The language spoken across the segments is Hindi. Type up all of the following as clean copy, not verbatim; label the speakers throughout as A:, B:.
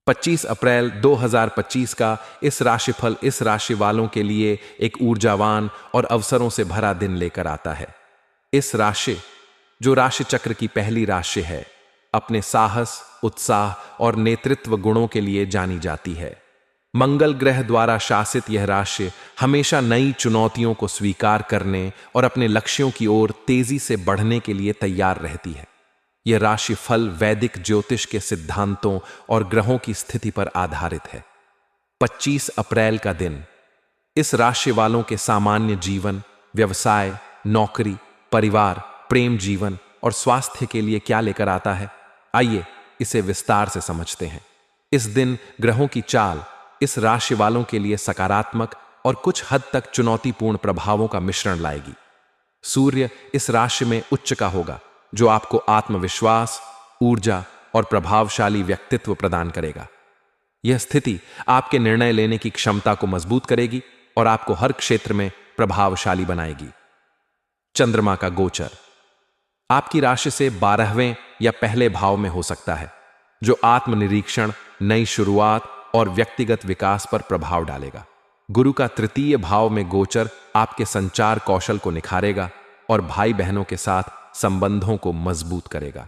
A: 25 अप्रैल 2025 का इस राशिफल इस राशि वालों के लिए एक ऊर्जावान और अवसरों से भरा दिन लेकर आता है। इस राशि, जो राशि चक्र की पहली राशि है, अपने साहस, उत्साह और नेतृत्व गुणों के लिए जानी जाती है। मंगल ग्रह द्वारा शासित यह राशि हमेशा नई चुनौतियों को स्वीकार करने और अपने लक्ष्यों की ओर तेजी से बढ़ने के लिए तैयार रहती है। यह राशिफल वैदिक ज्योतिष के सिद्धांतों और ग्रहों की स्थिति पर आधारित है। 25 अप्रैल का दिन इस राशि वालों के सामान्य जीवन, व्यवसाय, नौकरी, परिवार, प्रेम जीवन और स्वास्थ्य के लिए क्या लेकर आता है, आइए इसे विस्तार से समझते हैं। इस दिन ग्रहों की चाल इस राशि वालों के लिए सकारात्मक और कुछ हद तक चुनौतीपूर्ण प्रभावों का मिश्रण लाएगी। सूर्य इस राशि में उच्च का होगा, जो आपको आत्मविश्वास, ऊर्जा और प्रभावशाली व्यक्तित्व प्रदान करेगा। यह स्थिति आपके निर्णय लेने की क्षमता को मजबूत करेगी और आपको हर क्षेत्र में प्रभावशाली बनाएगी। चंद्रमा का गोचर आपकी राशि से 12वें या पहले भाव में हो सकता है, जो आत्मनिरीक्षण, नई शुरुआत और व्यक्तिगत विकास पर प्रभाव डालेगा। गुरु का तृतीय भाव में गोचर आपके संचार कौशल को निखारेगा और भाई बहनों के साथ संबंधों को मजबूत करेगा।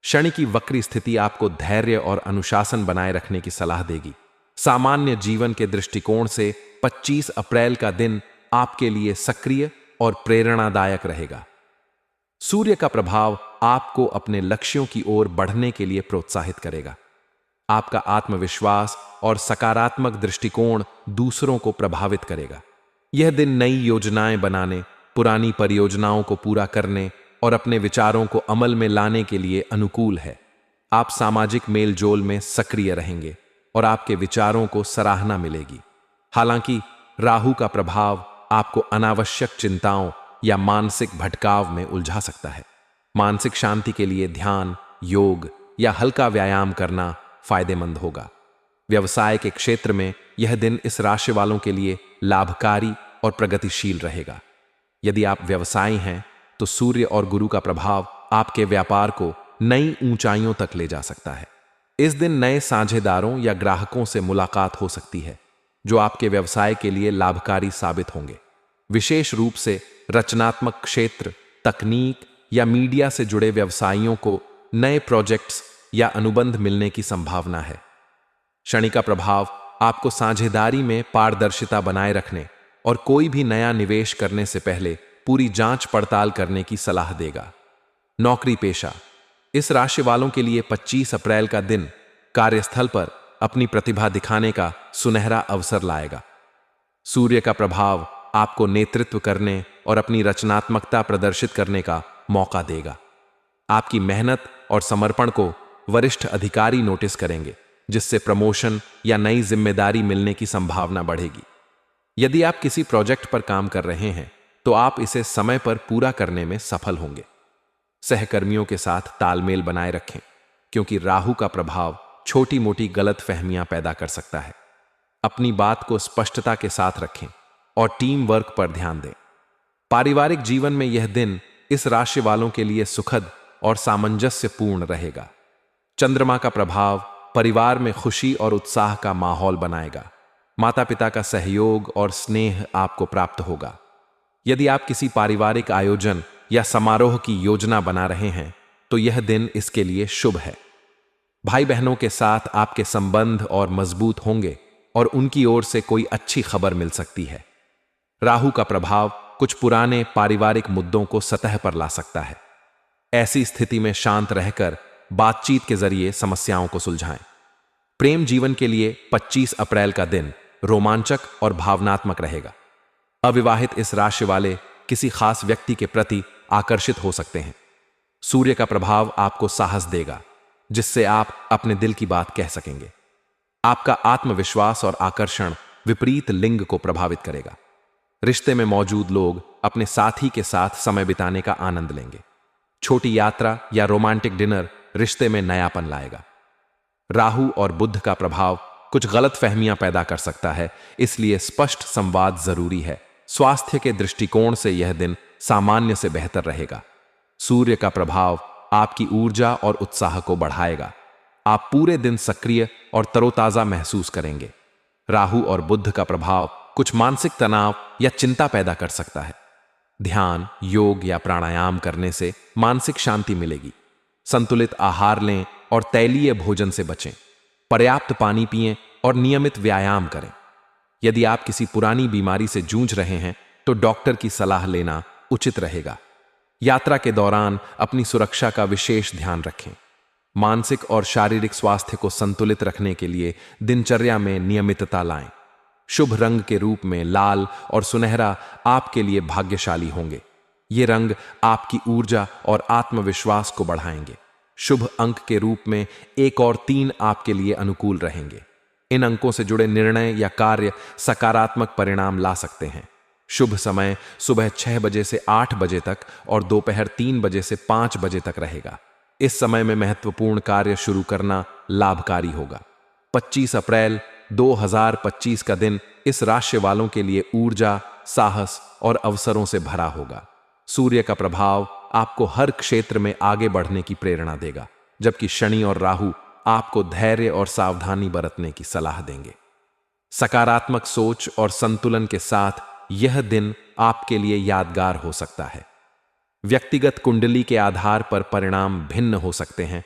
A: शनि की वक्री स्थिति आपको धैर्य और अनुशासन बनाए रखने की सलाह देगी। सामान्य जीवन के दृष्टिकोण से 25 अप्रैल का दिन आपके लिए सक्रिय और प्रेरणादायक रहेगा। सूर्य का प्रभाव आपको अपने लक्ष्यों की ओर बढ़ने के लिए प्रोत्साहित करेगा। आपका आत्मविश्वास और सकारात्मक दृष्टिकोण दूसरों को प्रभावित करेगा। यह दिन नई योजनाएं बनाने, पुरानी परियोजनाओं को पूरा करने और अपने विचारों को अमल में लाने के लिए अनुकूल है। आप सामाजिक मेलजोल में सक्रिय रहेंगे और आपके विचारों को सराहना मिलेगी। हालांकि राहु का प्रभाव आपको अनावश्यक चिंताओं या मानसिक भटकाव में उलझा सकता है। मानसिक शांति के लिए ध्यान, योग या हल्का व्यायाम करना फायदेमंद होगा। व्यवसाय के क्षेत्र में यह दिन इस राशि वालों के लिए लाभकारी और प्रगतिशील रहेगा। यदि आप व्यवसायी हैं तो सूर्य और गुरु का प्रभाव आपके व्यापार को नई ऊंचाइयों तक ले जा सकता है। इस दिन नए साझेदारों या ग्राहकों से मुलाकात हो सकती है, जो आपके व्यवसाय के लिए लाभकारी साबित होंगे। विशेष रूप से रचनात्मक क्षेत्र, तकनीक या मीडिया से जुड़े व्यवसायियों को नए प्रोजेक्ट्स या अनुबंध मिलने की संभावना है। शनि का प्रभाव आपको साझेदारी में पारदर्शिता बनाए रखने और कोई भी नया निवेश करने से पहले पूरी जांच पड़ताल करने की सलाह देगा। नौकरी पेशा इस राशि वालों के लिए 25 अप्रैल का दिन कार्यस्थल पर अपनी प्रतिभा दिखाने का सुनहरा अवसर लाएगा। सूर्य का प्रभाव आपको नेतृत्व करने और अपनी रचनात्मकता प्रदर्शित करने का मौका देगा। आपकी मेहनत और समर्पण को वरिष्ठ अधिकारी नोटिस करेंगे, जिससे प्रमोशन या नई जिम्मेदारी मिलने की संभावना बढ़ेगी। यदि आप किसी प्रोजेक्ट पर काम कर रहे हैं तो आप इसे समय पर पूरा करने में सफल होंगे। सहकर्मियों के साथ तालमेल बनाए रखें, क्योंकि राहु का प्रभाव छोटी मोटी गलतफहमियां पैदा कर सकता है। अपनी बात को स्पष्टता के साथ रखें और टीम वर्क पर ध्यान दें। पारिवारिक जीवन में यह दिन इस राशि वालों के लिए सुखद और सामंजस्यपूर्ण रहेगा। चंद्रमा का प्रभाव परिवार में खुशी और उत्साह का माहौल बनाएगा। माता पिता का सहयोग और स्नेह आपको प्राप्त होगा। यदि आप किसी पारिवारिक आयोजन या समारोह की योजना बना रहे हैं तो यह दिन इसके लिए शुभ है। भाई बहनों के साथ आपके संबंध और मजबूत होंगे और उनकी ओर से कोई अच्छी खबर मिल सकती है। राहु का प्रभाव कुछ पुराने पारिवारिक मुद्दों को सतह पर ला सकता है। ऐसी स्थिति में शांत रहकर बातचीत के जरिए समस्याओं को सुलझाएं। प्रेम जीवन के लिए 25 अप्रैल का दिन रोमांचक और भावनात्मक रहेगा। अविवाहित इस राशि वाले किसी खास व्यक्ति के प्रति आकर्षित हो सकते हैं। सूर्य का प्रभाव आपको साहस देगा, जिससे आप अपने दिल की बात कह सकेंगे। आपका आत्मविश्वास और आकर्षण विपरीत लिंग को प्रभावित करेगा। रिश्ते में मौजूद लोग अपने साथी के साथ समय बिताने का आनंद लेंगे। छोटी यात्रा या रोमांटिक डिनर रिश्ते में नयापन लाएगा। राहु और बुध का प्रभाव कुछ गलत फहमियां पैदा कर सकता है, इसलिए स्पष्ट संवाद जरूरी है। स्वास्थ्य के दृष्टिकोण से यह दिन सामान्य से बेहतर रहेगा। सूर्य का प्रभाव आपकी ऊर्जा और उत्साह को बढ़ाएगा। आप पूरे दिन सक्रिय और तरोताजा महसूस करेंगे। राहु और बुध का प्रभाव कुछ मानसिक तनाव या चिंता पैदा कर सकता है। ध्यान, योग या प्राणायाम करने से मानसिक शांति मिलेगी। संतुलित आहार लें और तैलीय भोजन से बचें। पर्याप्त पानी पिएं और नियमित व्यायाम करें। यदि आप किसी पुरानी बीमारी से जूझ रहे हैं तो डॉक्टर की सलाह लेना उचित रहेगा। यात्रा के दौरान अपनी सुरक्षा का विशेष ध्यान रखें। मानसिक और शारीरिक स्वास्थ्य को संतुलित रखने के लिए दिनचर्या में नियमितता लाएं। शुभ रंग के रूप में लाल और सुनहरा आपके लिए भाग्यशाली होंगे। ये रंग आपकी ऊर्जा और आत्मविश्वास को बढ़ाएंगे। शुभ अंक के रूप में 1 और 3 आपके लिए अनुकूल रहेंगे। इन अंकों से जुड़े निर्णय या कार्य सकारात्मक परिणाम ला सकते हैं। शुभ समय सुबह 6 बजे से 8 बजे तक और दोपहर 3 बजे से 5 बजे तक रहेगा। इस समय में महत्वपूर्ण कार्य शुरू करना लाभकारी होगा। 25 अप्रैल 2025 का दिन इस राशि वालों के लिए ऊर्जा, साहस और अवसरों से भरा होगा। सूर्य का प्रभाव आपको हर क्षेत्र में आगे बढ़ने की प्रेरणा देगा, जबकि शनि और राहु आपको धैर्य और सावधानी बरतने की सलाह देंगे। सकारात्मक सोच और संतुलन के साथ यह दिन आपके लिए यादगार हो सकता है। व्यक्तिगत कुंडली के आधार पर परिणाम भिन्न हो सकते हैं,